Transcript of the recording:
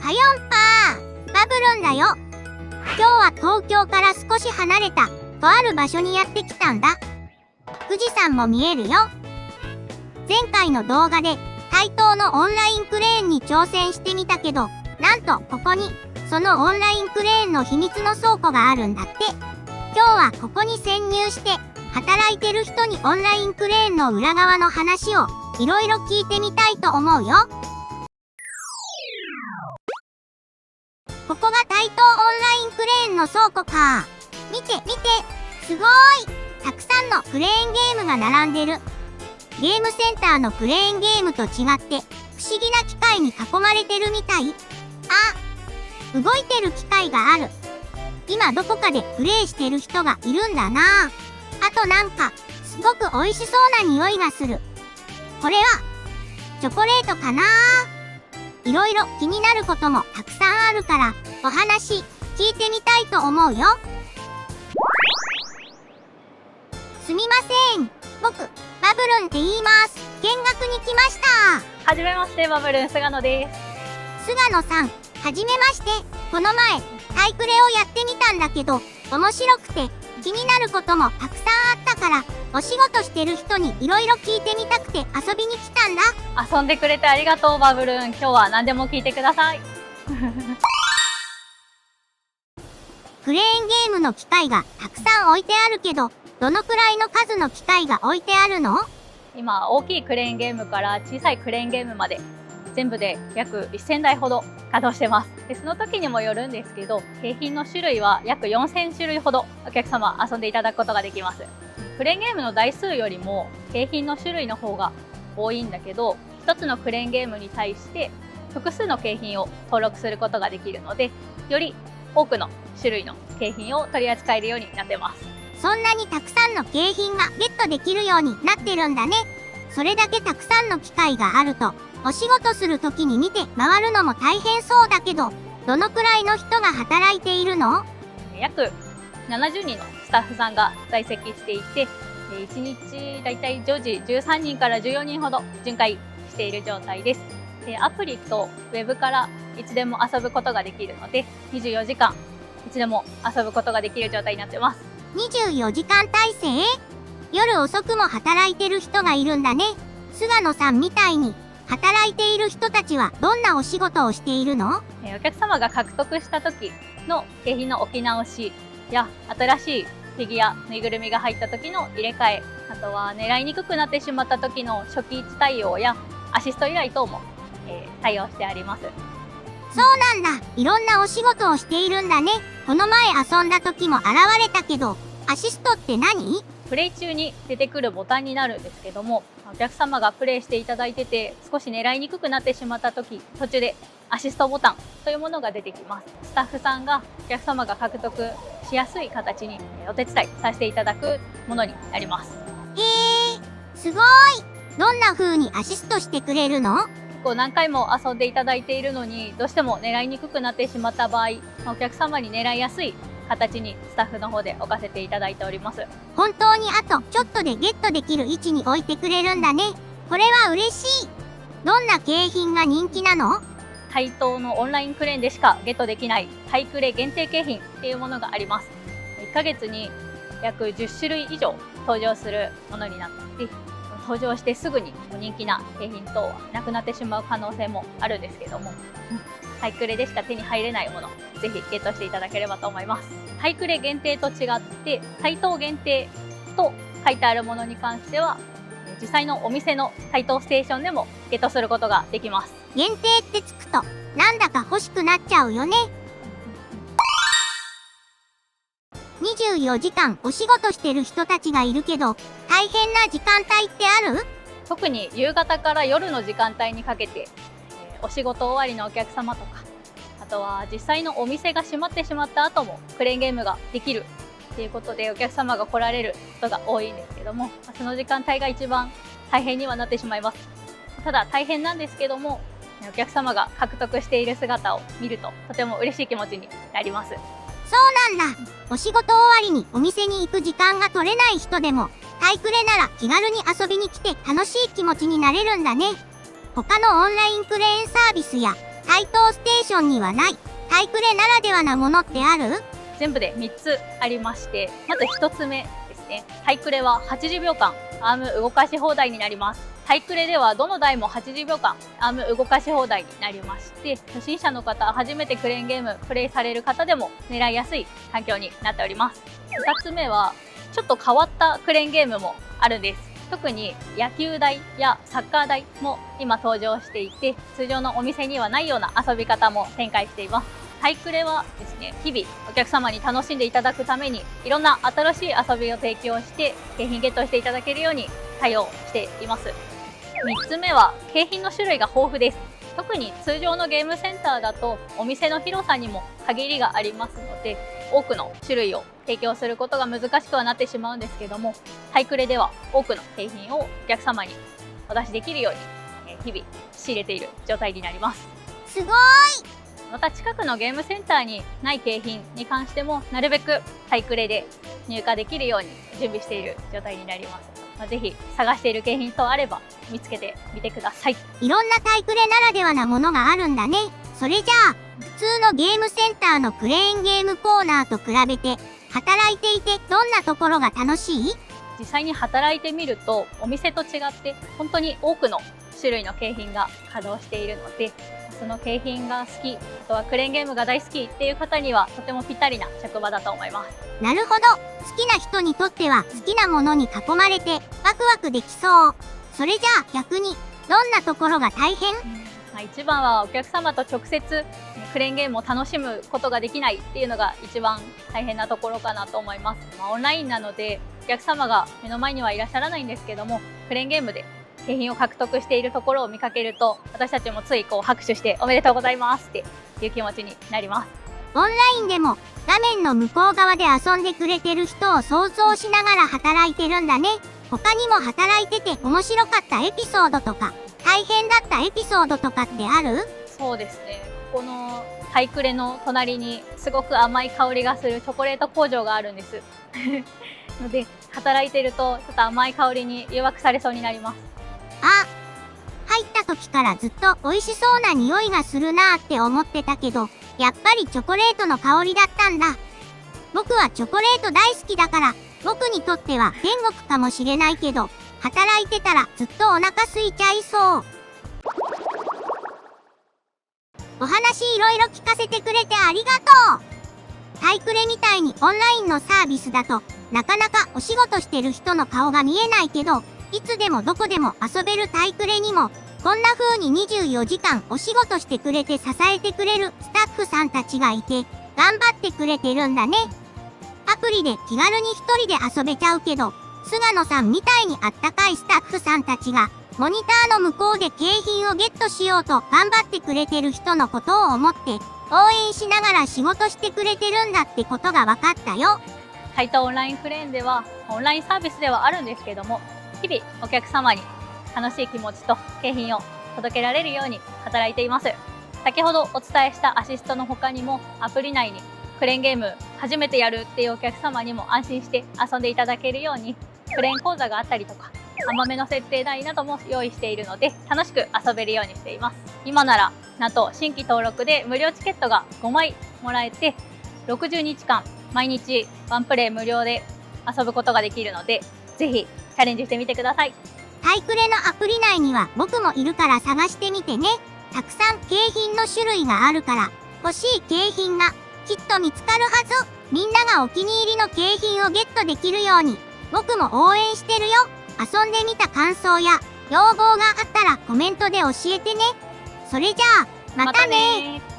はよんぱー、バブルンだよ。今日は東京から少し離れた、とある場所にやってきたんだ。富士山も見えるよ。前回の動画で、対等のオンラインクレーンに挑戦してみたけど、なんとここに、そのオンラインクレーンの秘密の倉庫があるんだって。今日はここに潜入して、働いてる人にオンラインクレーンの裏側の話を、いろいろ聞いてみたいと思うよ。ここが対等オンラインクレーンの倉庫か。見て見て、すごーい。たくさんのクレーンゲームが並んでる。ゲームセンターのクレーンゲームと違って、不思議な機械に囲まれてるみたい。あ、動いてる機械がある。今どこかでプレイしてる人がいるんだな。あとなんか、すごく美味しそうな匂いがする。これは、チョコレートかな。いろいろ気になることもたくさんあるから、お話聞いてみたいと思うよ。すみません。僕、バブルンって言います。見学に来ました。はじめまして、バブルン菅野です。菅野さん、はじめまして。この前、タイクレをやってみたんだけど、面白くて、気になることもたくさんあったから、お仕事してる人にいろいろ聞いてみたくて遊びに来たんだ。遊んでくれてありがとう、バブルン。今日は何でも聞いてください。クレーンゲームの機械がたくさん置いてあるけど、どのくらいの数の機械が置いてあるの？今、大きいクレーンゲームから小さいクレーンゲームまで、全部で約1000台ほど稼働してます。で、その時にもよるんですけど、景品の種類は約4000種類ほどお客様遊んでいただくことができます。クレーンゲームの台数よりも景品の種類の方が多いんだけど、一つのクレーンゲームに対して複数の景品を登録することができるので、より多くの種類の景品を取り扱えるようになってます。そんなにたくさんの景品がゲットできるようになってるんだね。それだけたくさんの機械があると、お仕事する時に見て回るのも大変そうだけど、どのくらいの人が働いているの？約70人のスタッフさんが在籍していて、1日だいたい常時13人から14人ほど巡回している状態です。アプリとウェブからいつでも遊ぶことができるので、24時間いつでも遊ぶことができる状態になってます。24時間体制？夜遅くも働いてる人がいるんだね。菅野さんみたいに働いている人たちはどんなお仕事をしているの？お客様が獲得した時の景品の置き直しや、新しいフィギュア、ぬいぐるみが入った時の入れ替え、あとは狙いにくくなってしまった時の初期位置対応やアシスト依頼等も、対応してあります。そうなんだ。いろんなお仕事をしているんだね。この前遊んだ時も現れたけど、アシストって何？プレイ中に出てくるボタンになるんですけども、お客様がプレイしていただいてて少し狙いにくくなってしまった時、途中でアシストボタンというものが出てきます。スタッフさんがお客様が獲得しやすい形にお手伝いさせていただくものになります。へー、すごーい。どんな風にアシストしてくれるの？結構何回も遊んでいただいているのに、どうしても狙いにくくなってしまった場合、お客様に狙いやすい形にスタッフの方で置かせていただいております。本当にあとちょっとでゲットできる位置に置いてくれるんだね。これは嬉しい。どんな景品が人気なの？対等のオンラインクレーンでしかゲットできないタイクレ限定景品っていうものがあります。1ヶ月に約10種類以上登場するものになっていて、登場してすぐに人気な景品等はなくなってしまう可能性もあるんですけども、タイクレでしか手に入れないもの、ぜひゲットしていただければと思います。タイクレ限定と違って、対等限定と書いてあるものに関しては、実際のお店の対等ステーションでもゲットすることができます。限定ってつくと、なんだか欲しくなっちゃうよね。24時間お仕事してる人たちがいるけど、大変な時間帯ってある？特に夕方から夜の時間帯にかけて、お仕事終わりのお客様とか、あとは実際のお店が閉まってしまった後もクレーンゲームができるっていうことでお客様が来られることが多いんですけども、その時間帯が一番大変にはなってしまいます。ただ大変なんですけども、お客様が獲得している姿を見るととても嬉しい気持ちになります。そうなんだ。お仕事終わりにお店に行く時間が取れない人でも、タイクレなら気軽に遊びに来て楽しい気持ちになれるんだね。他のオンラインクレーンサービスや台東ステーションにはないタイクレならではなものってある？全部で3つありまして、まず1つ目ですね。タイクレは80秒間アーム動かし放題になります。タイクレではどの台も80秒間アーム動かし放題になりまして、初心者の方、初めてクレーンゲームプレイされる方でも狙いやすい環境になっております。2つ目はちょっと変わったクレーンゲームもあるんです。特に野球台やサッカー台も今登場していて、通常のお店にはないような遊び方も展開しています。タイクレはですね、日々お客様に楽しんでいただくためにいろんな新しい遊びを提供して景品ゲットしていただけるように対応しています。3つ目は景品の種類が豊富です。特に通常のゲームセンターだとお店の広さにも限りがありますので、多くの種類を提供することが難しくはなってしまうんですけども、タイクレでは多くの景品をお客様にお出しできるように日々仕入れている状態になります。すごーい。また近くのゲームセンターにない景品に関してもなるべくタイクレで入荷できるように準備している状態になります。ぜひ探している景品等あれば見つけてみてください。いろんなタイクレならではなものがあるんだね。それじゃあ普通のゲームセンターのクレーンゲームコーナーと比べて働いていてどんなところが楽しい？実際に働いてみるとお店と違って本当に多くの種類の景品が稼働しているので、その景品が好き、あとはクレーンゲームが大好きっていう方にはとてもぴったりな職場だと思います。なるほど。好きな人にとっては好きなものに囲まれてワクワクできそう。それじゃあ逆にどんなところが大変？一番はお客様と直接クレーンゲームを楽しむことができないっていうのが一番大変なところかなと思います。オンラインなのでお客様が目の前にはいらっしゃらないんですけども、クレーンゲームで景品を獲得しているところを見かけると、私たちもつい拍手しておめでとうございますっていう気持ちになります。オンラインでも画面の向こう側で遊んでくれてる人を想像しながら働いてるんだね。他にも働いてて面白かったエピソードとか大変だったエピソードとかってある？そうですね。このタイクレの隣にすごく甘い香りがするチョコレート工場があるんですので、働いてるとちょっと甘い香りに誘惑されそうになります。あ、入った時からずっと美味しそうな匂いがするなーって思ってたけど、やっぱりチョコレートの香りだったんだ。僕はチョコレート大好きだから、僕にとっては天国かもしれないけど、働いてたらずっとお腹空いちゃいそう。お話いろいろ聞かせてくれてありがとう。タイクレみたいにオンラインのサービスだと、なかなかお仕事してる人の顔が見えないけど、いつでもどこでも遊べるタイクレにも、こんな風に24時間お仕事してくれて支えてくれるスタッフさんたちがいて、頑張ってくれてるんだね。アプリで気軽に一人で遊べちゃうけど、菅野さんみたいにあったかいスタッフさんたちが、モニターの向こうで景品をゲットしようと頑張ってくれてる人のことを思って、応援しながら仕事してくれてるんだってことが分かったよ。タイトオンラインクレーンでは、オンラインサービスではあるんですけども、日々お客様に楽しい気持ちと景品を届けられるように働いています。先ほどお伝えしたアシストの他にも、アプリ内にクレーンゲーム初めてやるっていうお客様にも安心して遊んでいただけるように、クレーン講座があったりとか、甘めの設定台なども用意しているので、楽しく遊べるようにしています。今ならなんと新規登録で無料チケットが5枚もらえて、60日間毎日ワンプレイ無料で遊ぶことができるので、ぜひチャレンジしてみてください。タイクレのアプリ内には僕もいるから探してみてね。たくさん景品の種類があるから、欲しい景品がきっと見つかるはず。みんながお気に入りの景品をゲットできるように、僕も応援してるよ。遊んでみた感想や要望があったらコメントで教えてね。それじゃあ、またねー。